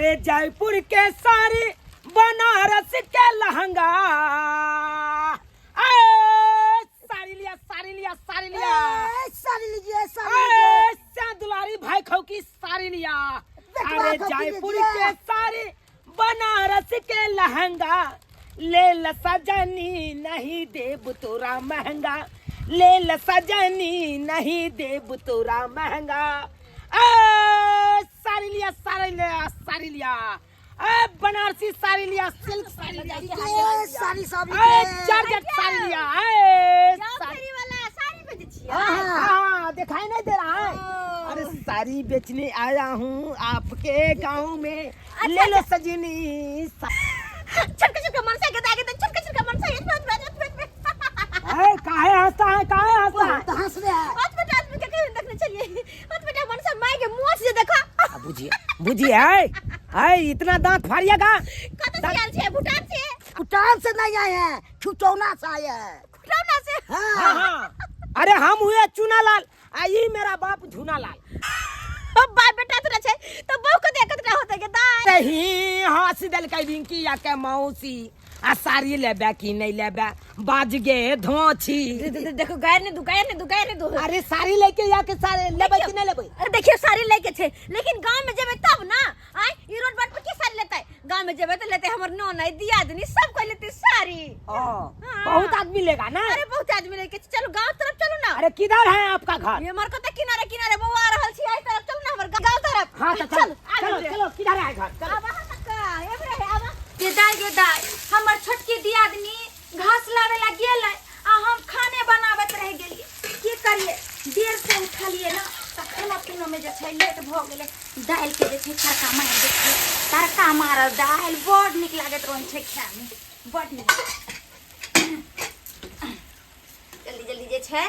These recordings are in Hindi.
अरे जयपुर के साड़ी बनारस के लहंगा साड़ी लिया साड़ी लिया साड़ी लिया साड़ी लीजिए दुलारी भाई खो की साड़ी लिया। अरे जयपुर के साड़ी बनारस के लहंगा ले ल सजनी नहीं देब तोरा महंगा ले ल सजनी नहीं देब तोरा महंगा। साड़ी लिया साड़ी लिया साड़ी लिया बनारसी साड़ी लिया सिल्क साड़ी लिया साड़ी सब जॉर्जेट साड़ी लिया साड़ी वाला साड़ी बेच छियै। हाँ दिखाई नहीं दे रहा है। अरे साड़ी बेचने आया हूँ आपके गांव में ले लो सजनी। छटके छटके मन से गदा गदा छटके छटके मन से काहे हंसता है काहे हंसता है तो हंस रहा है। आज बेटा आदमी के कहीं देखने चलिए आज बेटा मन से माई के मुंह से देखा बुझिए बुझिए है इतना दांत फाड़िएगा। कत से आल छे भूटान से भूटान से नहीं आए हैं छुटौना से आए हैं। खुटौना से हाँ हाँ अरे हम हुए चूनालाल आई मेरा बाप झूनालाल। अब बाप बेटा तो छे तो बहू को देखत रह होते के दाई नहीं हंस दल के बिंकी या के मौसी आ साड़ी लेबे की नहीं लेबे बाज गे धोछी। देखो गाय ने दु अरे साड़ी लेके या के साड़ी लेबे की नहीं लेबे। अरे देखिए साड़ी लेके छे लेकिन गांव में जेबे तब ना आय ई रोड बाट पे की साड़ी लेता है गांव में जेबे तो लेते हमर नो नहीं दिया आदमी सब कोई लेते साड़ी। बहुत आदमी लेगा ना। अरे बहुत आदमी लेके चलो गांव तरफ चलो ना। अरे किधर है आपका घर। ये मर को तो किनारे किनारे बउआ आ रहल छी आई तरफ चलो ना हमर गांव तरफ। हाँ तो चलो चलो किधर है घर चलो। अब वहां तक एबरे है अब ये दाई हमर छोटकी दियादनी घास लावे ला गेल आ हम खाने बनावत रह गेलिए की करिए देर से उठलिए ना त खाना पीना में जे छै लेट भ गेले दाल के जे छै तड़का मार देखिए तड़का मारल दाल बड़ निक लागत रहन छै खाए में बड़ निक। जल्दी जल्दी जे छै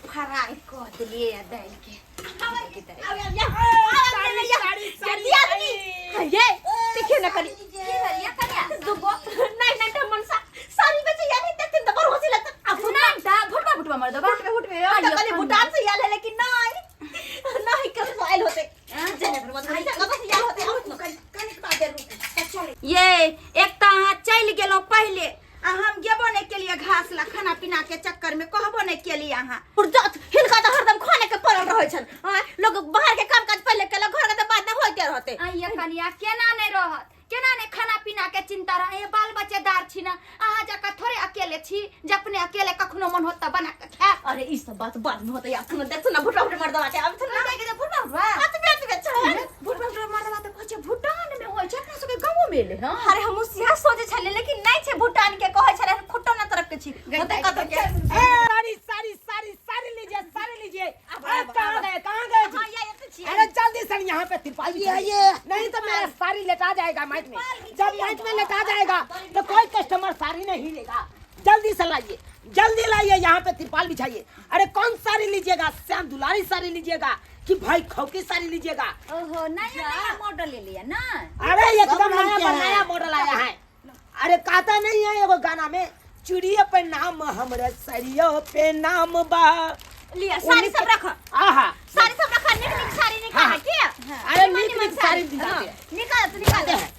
फ्राई क देलिए या दाल के ये देखिए ना करी दुगो नहीं तो मनसा सारी बेचे यानी देखते तो बड़ होसी लगता अब ना दा भुटवा मर दबा कली भूटान से याल है लेकिन नहीं कर फाइल होते जनक मत बस याल होते कनी बात जरूर। ये एक त अहाँ चल गेलो पहले आ हम गेबो नहीं के लिए घास ला खाना पीना के चक्कर में कहबो नहीं के लिए अहाँ उर्जात हिलका तो हरदम खाने के पड़ल रहै छन लोग बाहर के काम काज पहले केला घर के तो बाद न होते रहते। आइया कनिया केना नहीं रहत केना नहीं खाना पीना के चिंता रहे ये बाल बच्चेदार छी ना अहाँ जका थोड़े अकेले छी जे अपने अकेले कखनो मन होता बना के खा। अरे ई सब बात बाद में होता यार तुम देखो ना भुटवा मर दवा के अब ना के भुटवा भुटवा मरवा त कहे भूटान में होय छै अपना सबके गांव में ले। हां अरे हम उसिया सोचे छले लेकिन नहीं छे भूटान के कहे छले खुटौना तरफ के छी होते कत के साड़ी लीजिए कहाँ गए हां या तो छी। अरे जल्दी से यहाँ पे तिरपाल ये नहीं तो मेरा साड़ी लेटा जाएगा माइक में। जब माइक में लेटा जाएगा तो कोई कस्टमर साड़ी नहीं लेगा। जल्दी लाइए यहाँ पे तिरपाल बिछाइए। अरे कौन साड़ी लीजिएगा श्याम दुलारी साड़ी लीजिएगा कि भाई खौकी साड़ी लीजिएगा। ओहो नया मॉडल ले लिया ना। अरे एकदम नया मॉडल आया है। अरे कहता नहीं है एगो गाना में चूड़िए पे नाम हमरे सरियो पे नाम बा लिया साड़ी सब रखो आहा साड़ी सब रखो निक साड़ी निकाल के अरे निक साड़ी दिखाते हैं निकाल हैं।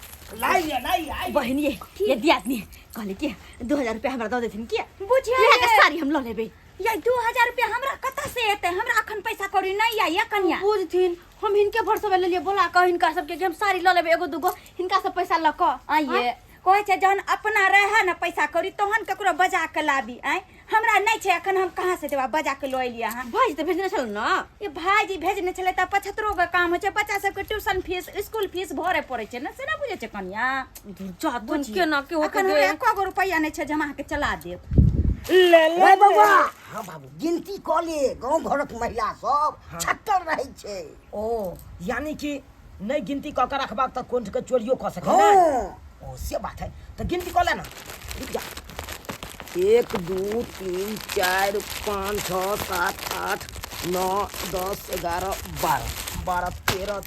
लाइए बहन ये दियादनी कहले के 2000 रुपया हमरा दे देथिन के बुझिए लिया के साड़ी हम ल लेबे। या 2000 रुपया हमरा कता से एते हमरा अखन पैसा कौड़ी नहीं या कन्या बुझथिन हम हिनके भरसो ले लिए बोला कह हिनका सबके हम साड़ी ल लेबे एगो दूगो हिनका सब पैसा ल क आइए कहे छै जहन अपना रहे ना पैसा कौड़ी तहन ककरो बजा के लाबी आय हमरा नहीं छै अखन हम कहां से देबा बजा के लय लिया। भाई तो भेजने छल ना ये भाईजी भेजने छले त 75 के काम हो छै बच्चा सब के ट्यूशन फीस स्कूल फीस भरे पड़े छै ना से ना बुझे छै कन्या जा तुम के ना के अखन हमरा 1 रुपया नहीं छै जमा के चला देब। ले बाबा हाँ बाबू गिनती क ले गांव घरक महिला सब छट्टर रहे छे। ओ यानी कि नहीं गिनती क के रखबाक त कोन के चोरियो क सके ना। ओ से बात है तो गिनती क लेना। 1 2 3 4 5 6 7 8 9 10 11 12 12 13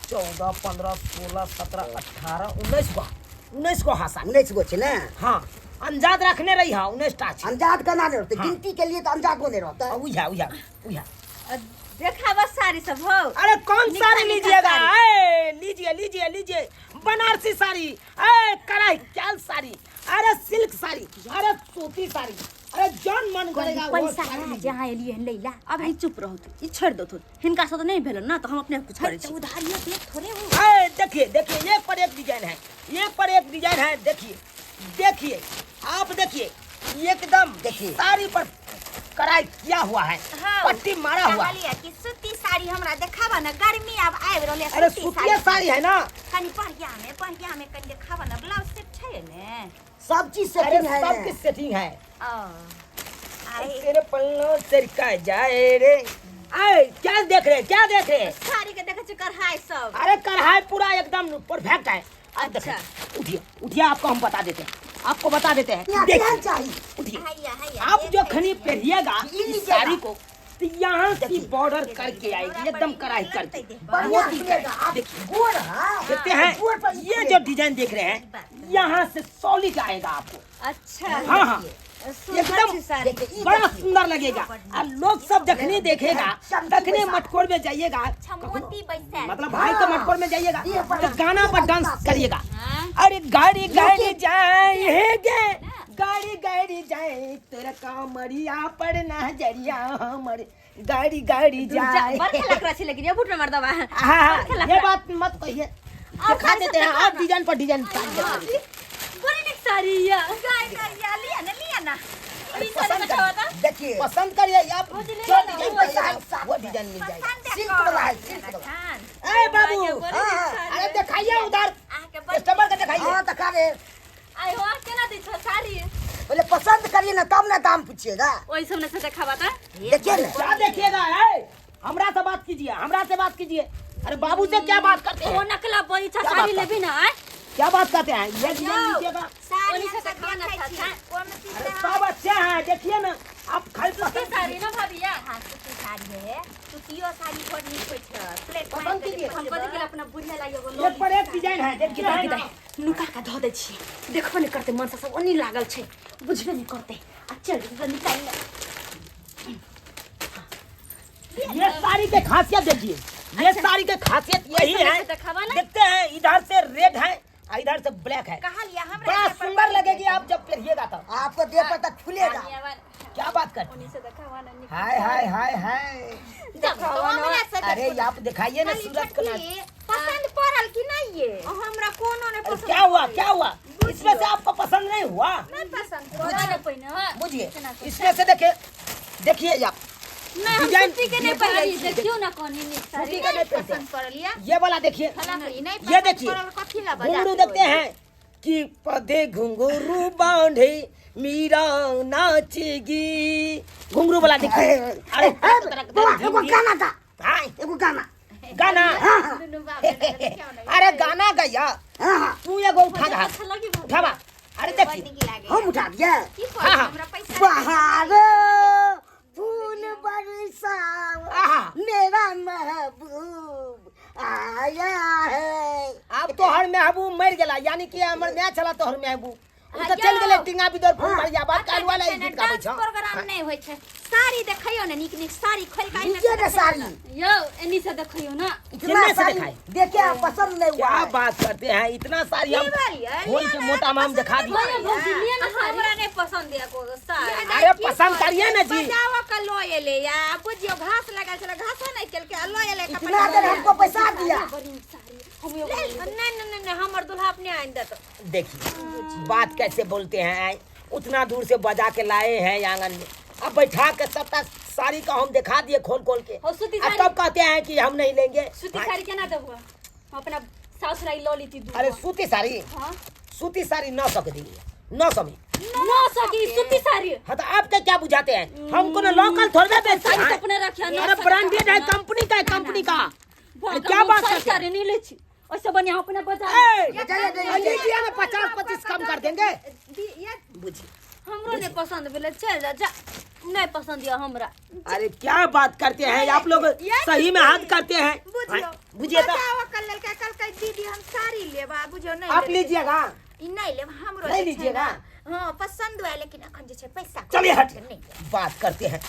14 15 16 17 18 19 को हासा 19 गो छे ना। हाँ अंजाद रखने रही हा 19 टा छे। अंजाद केना नहीं रहते गिनती के लिए तो अंजाद को नहीं रहता। उया देखा बस साड़ी सब हो। अरे कौन साड़ी लीजिएगा बनारसी साड़ी, अरे कढ़ाई चाल साड़ी, अरे सिल्क साड़ी, अरे सूती साड़ी, अरे जौन मन करेगा वो पैसा साड़ी है लीजिए। जहाँ एलिए हन लैला अब ही चुप रहो ई छोड़ दो थो हिनका से तो नहीं भेलन ना तो हम अपने कुछ करे छी उधारिया पे थोड़े हो अरे देखिए देखिए एक पर एक डिजाइन है, एक पर एक डिजाइन है। देखिए देखिए आप देखिए एकदम देखिए। साड़ी पर कढ़ाई किया हुआ है, पट्टी मारा हुआ है। कहलिए कि सूती साड़ी हमरा देखावा ना गर्मी अब आइब रहले अरे सूती साड़ी है ना, कनी बढ़िया में कनी देखावा ना ब्लाउज सेट छै ने सब चीज अरे सेटिंग है सब ना। की सेटिंग है। आई तेरे पल्लों सरका जाए रे। अरे क्या देख रहे क्या देख रहे? साड़ी के देखे छ कढ़ाई सब अरे कढ़ाई पूरा एकदम परफेक्ट है। अब अच्छा। देखिए, उठिए उठिए आपको हम बता देते हैं, आपको बता देते हैं। यहाँ क्या देखिए चाहिए? उठिए, हैया आप जो खनी पहनिएगा ये इस लीजिएगा। साड़ी को तो यहाँ की बॉर्डर करके आएगी एकदम कढ़ाई करके। बढ़िया मोती खुलेगा। का। आप देखिए गोड़ है। देखते गोड़ पर हैं ये जो डिजाइन देख रहे हैं यहाँ से सॉलिड आएगा आपको। अच्छा हाँ हाँ एकदम देखिए, ये बड़ा देखिए। सुंदर लगेगा और लोग सब देखने देखेगा, देखने मटकोर में जाइएगा, छमोती बैसा मतलब भाई के मटकोर में जाइएगा ये पर- तो गाना पर डांस करिएगा। अरे गाड़ी गाड़ी जाएंगे, गाड़ी गाड़ी जाए तेरा कामरिया पर नजरिया हमर, गाड़ी गाड़ी जाए। बरखा लग रहा है लेकिन ये फुट में मर्दवा है हाँ ये बात मत कहिए, दिखा देते हैं आप डिजाइन पर डिजाइन। बड़ी निक साड़ी या लिया ना पसंद करिए, देखिए पसंद करिए आप जो डिजाइन वो कहिएगा, साथ वो डिजाइन मिल जाएगा। सिल्क वाला है, सिल्क वाला। ए बाबू अरे दिखाइए उधर कस्टमर का दिखाइए। हाँ दिखा दे। आई हो केना दी छ साड़ी पहले पसंद करिए ना तब ना दाम पूछिएगा। ओई सामने से देखावा ता देखिए ना। क्या देखिएगा है? हमरा से बात कीजिए, हमरा से बात कीजिए। अरे बाबू से क्या बात करते वो हैं? नकला बड़ी छ क्या साड़ी बात लेबी ना आय क्या बात करते हैं? ये डिजाइन लीजिएगा। साड़ी से से खाना खाना था अरे सब अच्छे हैं, देखिए ना आप खाली के पसंद साड़ी ना भाभिया हाँ सूती साड़ी है सूतियो साड़ी बड़ नीक होइ छै प्लेट पसंद कीजिए। हम कथि के लिए अपना बुढ़िया लागि एगो एक लोली पर एक डिजाइन है, देखिए है ना? नुका का धो दे छी देखबो नहीं करते मन से सब ओनी लागल छै बुझबे नहीं करते आ चल के निकाल ये साड़ी के खासियत देखिए, ये साड़ी के खासियत यही है। दिखावा ना देखते हैं इधर से रेड है और इधर से ब्लैक है, कहा लिया हमरा बड़ा सुंदर लगेगी आप जब पहनिएगा तब। आपको देह पर तक खुलेगा। क्या बात करते ओनी से दिखावा ना निक हाय हाय हाय हाय। हमरा से अरे आप दिखाइए ना सूरज को ना। पसंद पड़ल कि नहीं ये हमरा कोनो ने अरे पसंद क्या हुआ क्या हुआ? इसमें से आपको पसंद नहीं हुआ? नहीं पसंद रोजा ने पहिना बुझिए इसमें से देखिए, देखिए आप नहीं हम डिजाइन- सूती के नहीं डिजाइन पहनी देखिए। देखियो ना कोनी निक सूती साड़ी का नहीं पहनते। पसंद पड़ल या ये वाला देखिए, नहीं नहीं ये देखिए पड़ल कथि ला घुंघरू देखते हैं कि पदे घुंघरू बांधे मीरा नाचेगी। घुंघरू वाला देखिए। अरे एगो गाना था, हाँ, एगो गाना। गाना दुनु बाप अरे गाना गया हाँ हाँ तू एगो उठा गा अच्छा लगी भाभी उठावा। अरे देखिए हम उठा दिए। की हाँ, हाँ। हमरा पैसा बाहर फूल बरसाओ आहा। मेरा महबूब आया है। अब तो हर महबूब मर गया, यानी कि हमर नया चला तो हर महबूब उ तो चल गेले टिंगा बिदर फूल बढ़िया बात काल वाला एक गीत गाबै छ। प्रोग्राम नहीं होइ छै साड़ी देखैयो ने नीक नीक साड़ी खोल के नीचे के साड़ी यो एनी से देखियो ना इतना किन्ने से साड़ी दिखाई? देखे आप पसंद नहीं हुआ क्या है। बात करते हैं? इतना सारी हम खोल के मोटा माम दिखा दिया। ओए भौजी लिए ना साड़ी हमरा नहीं पसंद है को साड़ी अरे पसंद करिए ना जी। बजावा का लो एले या बुझियो घास लगा छले घासो नहीं केल के लो एले इतना देर हमको पैसा दिया। बड़ी निक साड़ी हम यो नहीं हमर दुल्हा अपने आइन देत देखिए बात कैसे बोलते हैं, उतना दूर से बजा के लाए हैं आंगन में, अब बैठा के सबका साड़ी का हम दिखा दिए खोल खोल के, हो सूती अब साड़ी तब कहते हैं कि हम नहीं लेंगे। सूती साड़ी केना देबो हम अपना साउस लाई लो ली थी दू अरे सूती साड़ी, हां सूती साड़ी न सक दी न समी। ना सकी सूती साड़ी हाँ तो आपके क्या बुझाते हैं? हमको ना लोकल थोड़ा बेचते साड़ी तो हैं। अपने रखिया ना अरे ब्रांडेड है, कंपनी का है, कंपनी का। अरे क्या बात करते हैं? साड़ी नहीं ले छी ओसे बनिया अपने बजा लीजिए ना 50-25 कम कर देंगे। बुझिए हमरो ने पसंद भेले चल जा जा नहीं पसंद या हमरा अरे क्या बात करते हैं आप लोग, सही में हद करते हैं। बुझियो बुझिए तो बजावा कल लेल के कल के दीदी हम साड़ी लेबा बुझियो नहीं आप लीजिएगा। ई नहीं लेब हमरो नहीं जे छै लीजिएगा? ना, हां पसंद हुआ लेकिन अखन जे छै पैसा चलिए हट नहीं बात करते हैं,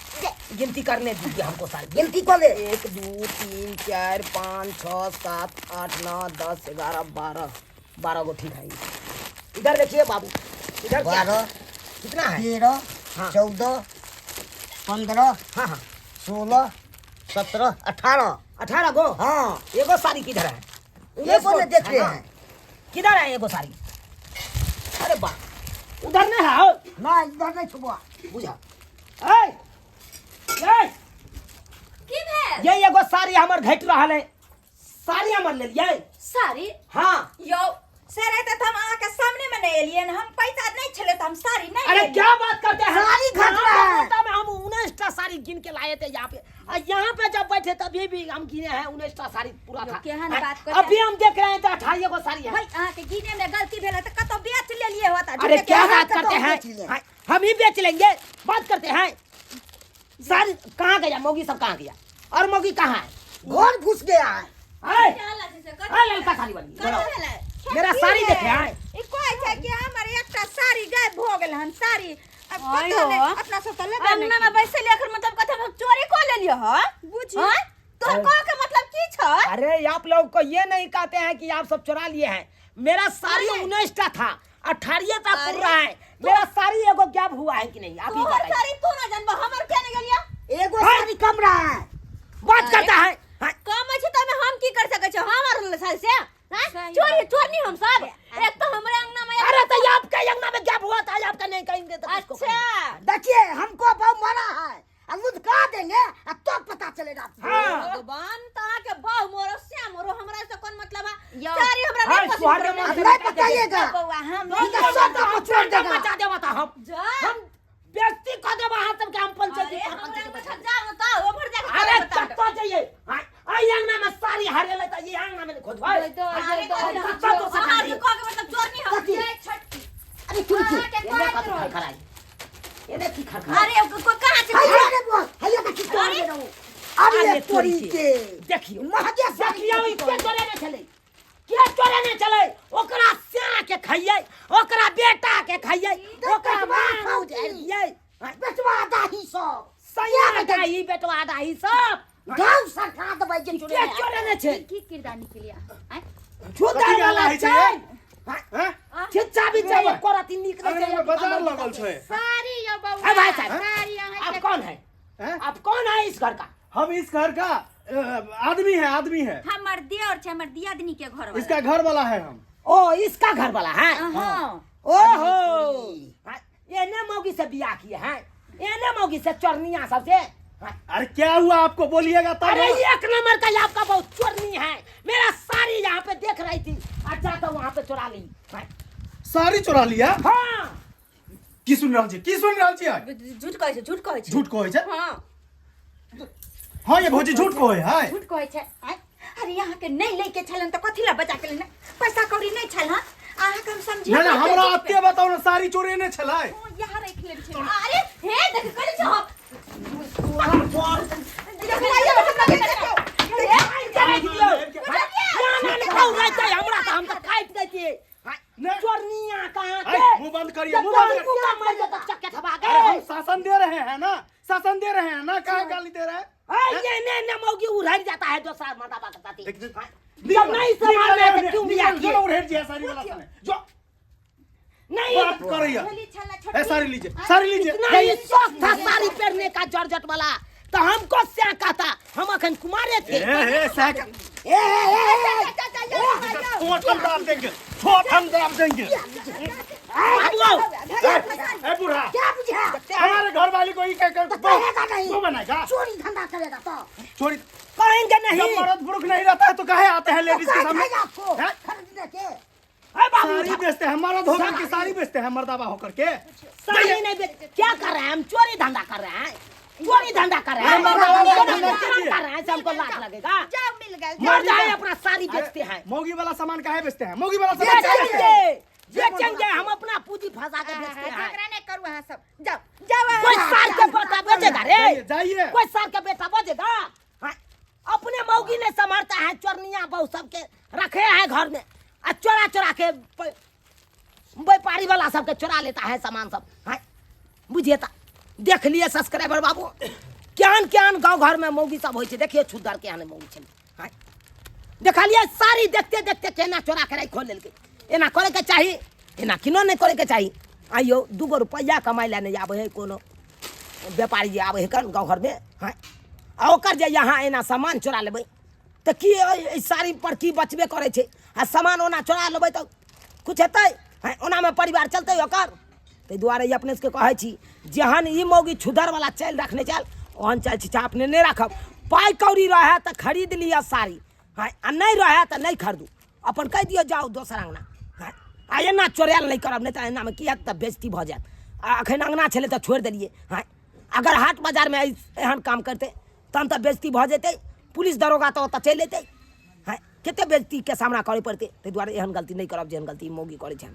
गिनती करने दीजिए हमको सारी। गिनती को ले। 1 2 3 4 5 6 7 8 9 10 11 12 12 गो ठीक है। इधर देखिए बाबू, इधर क्या 12 कितना है? 13 हाँ। 14 15 हाँ हाँ 16 17 18। 18 गो। हाँ एगो साड़ी किधर है? ये बोले देख रहे हैं। किधर है एगो साड़ी? अरे वाह, उधर नहीं है ना इधर नहीं छुपा। बुझा। ए ये की भेल? ये एगो साड़ी हमर घट रहा है, साड़ी हमर ले लिए। साड़ी हाँ यो से रहते तो हम अहाँ के सामने में नहीं एलिए न, हम पैसा नहीं छले तो हम साड़ी नहीं अरे लेलिए। क्या बात करते हैं? साड़ी घट रहा है। में हम 19 साड़ी गिन के लाए थे यहाँ पे, और यहाँ पे जब बैठे तभी भी हम गिने हैं 19 साड़ी पूरा था। केहन बात करते अभी हम देख रहे हैं तो 28 गो साड़ी है। भाई अहाँ के गिने में गलती भेल है तो कतो बेच ले लिए होता। अरे क्या क्या बात बात करते करते हैं? हैं? हाँ, हम ही बेच लेंगे, बात करते हैं। साड़ी कहाँ गया? मोगी सब कहाँ गया? और मोगी कहाँ है? घर घुस गया है। हाय, क्या हालत है से? हाय, लड़का साड़ी वाली कतो बोलो। भेल है? मेरा साड़ी देखे हैं? ई कोई छै कि हमर एकटा साड़ी गायब भ गेल हन। साड़ी अब आय पता हो। नहीं अपना सब तो लेबे नहीं अंगना में बैसल एखन मतलब कथे हम चोरी को ले लियो ह बुझी तोहर कह के मतलब की छ? अरे आप लोग को ये नहीं कहते हैं कि आप सब चुरा लिए हैं। मेरा साड़ी अरे। 19 था, 18 तक अरे। पूरा है। मेरा साड़ी एगो गैप हुआ है कि नहीं? आप ही तोहर बताइए। साड़ी तू ना जानबा, हमर के नहीं गेलिया? एगो साड़ी कम रहा है। बात अरे। करता है। हाँ, कम अछि त हम की कर सकै छ? हमर साल से सही चोरी चोरनी हम सब। एक तो हमरे अंगना में अरे तो ये आपका यंगना में गैप हुआ था, आपका नहीं कहेंगे तो किसको कहेंगे? अच्छा देखिए हमको बहुत मरा है, अब मुझका देंगे तो पता चलेगा। हाँ। भगवान ता के बहु मोरो श्याम मोरो हमरा से कौन मतलब है? यो। सारी हमरा हाँ, नहीं सुहाग पसंद में है। नहीं बताइएगा। बउआ हम हम इनका सब हम छोड़ देगा। मचा देवा था हम। जा हम बेइज्जती कर देवा हां तब के हम पंचायत अरे की हमरा सरपंच के में बचा। जा बता ओभर जा अरे चट्टा जाइए। आई यंगना में साड़ी हारे लेता, ये यंगना में खोज भाई। दो, दो, अरे दो, दो, चट्टा तो सटा हमार दिए। के कह के मतलब चोरनी हम। कथी? ये छठ अरे क्यों अहाँ के ये कहत देखा रहो। खड़ाई, ये देखी खड़ाई। अरे कोई कहां से अरे बोल हया का किस अरे। तरह रहूं। अरे अरे तोरी तोरी के देखियो महजे देखियो ई के चोरे ने चले, के चोरे ने चले। ओकरा स्या के खाइए, ओकरा बेटा के खाइए, ओकरा मां उजाड़ दिए। बेचवा दाही सब सैया दाई बेटवा दाई सब गांव सरकार दबाई जे के चुरे चोरे ने छे। की किरदार निकलिया हैं? छुदार वाला कथी छै। हैं? छिच्चा भी चाहिए, कोराती निकले अंगना में बाजार लगल छै। साड़ी यो बउआ है भाई साहब। साड़ी अहाँ आप के कौन है? हैं? आप कौन है इस घर का? हम इस घर का आदमी है। हमर दियोर छै, हमर दियादनी के घर वाला। इसका घर वाला है हम। ओ इसका घर वाला है। हां ओहो, ये ने मौगी से बियाह किए हैं, ये ने मौगी से चोरनिया सबसे। अरे क्या हुआ आपको बोलिएगा तब। अरे एक नंबर का ये आपका बहुत चोरनी है। मेरा साड़ी यहाँ पे देख रही थी, अच्छा तो वहाँ पे चुरा ली। साड़ी चुरा लिया। हाँ की सुन रहल छी, की सुन रहल छी? झूठ कहै छै झूठ कहै छै। झूठ कहै छै। हां हाँ ये भौजी झूठ कहै है। झूठ कहै छै हैं? अरे यहाँ के नहीं लेके छलन तो कथी ला बचा के लेने? पैसा कौड़ी नहीं छल हां? अहाँ के हम समझी। ना हमरा अत्ते बताओ ना, साड़ी चोरे ने छलै। यहाँ रख ले छै। अरे हे देख कहै छ चोरनिया कहाँ मुंह बंद करिए, मुंह बंद करिए। अरे हम शासन दे रहे हैं ना, शासन दे रहे हैं ना, कहाँ गाली दे रहे हैं? मौगी उड़ जाता है जो सार माता बात देख, देख। जब नहीं संभाल रहे थे क्यों बियाह किए? जो उड़ेर जी है साड़ी वाला सने। जो नहीं बात करिए। होली छला ए छोटी। साड़ी लीजिए, साड़ी लीजिए। इतना ही शौक था साड़ी पहनने का जॉर्जेट वाला, तो हमको क्या कहता? हम अखन कुमारे थे। साइकिल छोट हम दाम देंगे, छोट हम दाम देंगे। ए बूढ़ा, क्या बुझा हमारे घर वाली को ही कहेगा नहीं। वो बनाएगा। चोरी धंधा करेगा तो चोरी कहेंगे जब नहीं। मर्द पुरुष नहीं रहता है तो काहे आते हैं लेडीज के सामने? कहेगा आपको हैं? खरीदने के अरे बाबू साड़ी बेचते हैं, मर्द होकर के साड़ी बेचते हैं, मर्दाबा होकर के। साड़ी नहीं बेच, क्या कर रहे हैं? हम चोरी धंधा कर रहे हैं, चोरी धंधा कर रहे हैं। हम मर्दाबा चोरी धंधा धंधा कीजिए। कर रहे हैं, हमको लाज लगेगा। जाओ मिल गए। मर जाए अपना साड़ी बेचते हैं। मोगी वाला सामान काहे बेचते हैं? मोगी वाला सामान काहे बेचते हैं? बेचेंगे हम अपना पूंजी फंसा के बेचते हैं। झगड़ा नहीं करू अहाँ सब। जाओ जाओ कोई साल के बेटा बेचेगा रे? जाइए, जाइए। कोई साल का बेटा बेचेगा? हाँ? अपने मौगी ने संभालता है, चोरनिया बहु सबके रखे हैं घर में, और चोरा चोरा के व्यापारी वाला सबके चुरा लेता है सामान सब। हाँ? बुझिए ता देख लिए सब्सक्राइबर बाबू, क्यान क्यान गाँव घर में मौगी सब होई छे। देखिए छुद्दर के यहाँ मौगी छे। हाँ? देखा लिया सारी देखते देखते केना चोरा के खोल लेके। एना करे के चाहिए, एना किनो नहीं करे के चाहिए। आइयो 2 रुपया कमाई ला नहीं आवे है कोनो व्यापारी जे आवे है कन गाँव घर में, हाँ आ ओकर जे यहाँ एना सामान चोरा लेबै तो की साड़ी पर की बचबे करे छे, आ सामान ओना चोरा लेबै तो कुछ हेतै, हाँ ओना में परिवार चलतै ओकर। ताहि दुआरे अपने सबके कहै छी जेहन ई मौगी छुदर वाला चल रखने चल ओहन चल छी अपने नहीं रखब। पाई कौड़ी रहे तो खरीद लिया साड़ी, हाँ आ नहीं रहे तो नहीं खरीदू, अपन कह दियो जाओ दोसर अंगना, हाँ आ एना चोरायल नहीं करब, नहीं तो एना में की हैत तऽ बेइज्जती भऽ जायत। अखन अंगना छलै तऽ छोड़ि देलिए, हाँ अगर हाट बाजार में एहन काम करते तहन तऽ बेइज्जती भऽ जेतै, पुलिस दरोगा तो ओतऽ चलि अयतै, हाँ कते बेइज्जती के सामना करे पड़तै। ताहि दुआरे एहन गलती नहीं करब जेहन गलती मौगी करे छै।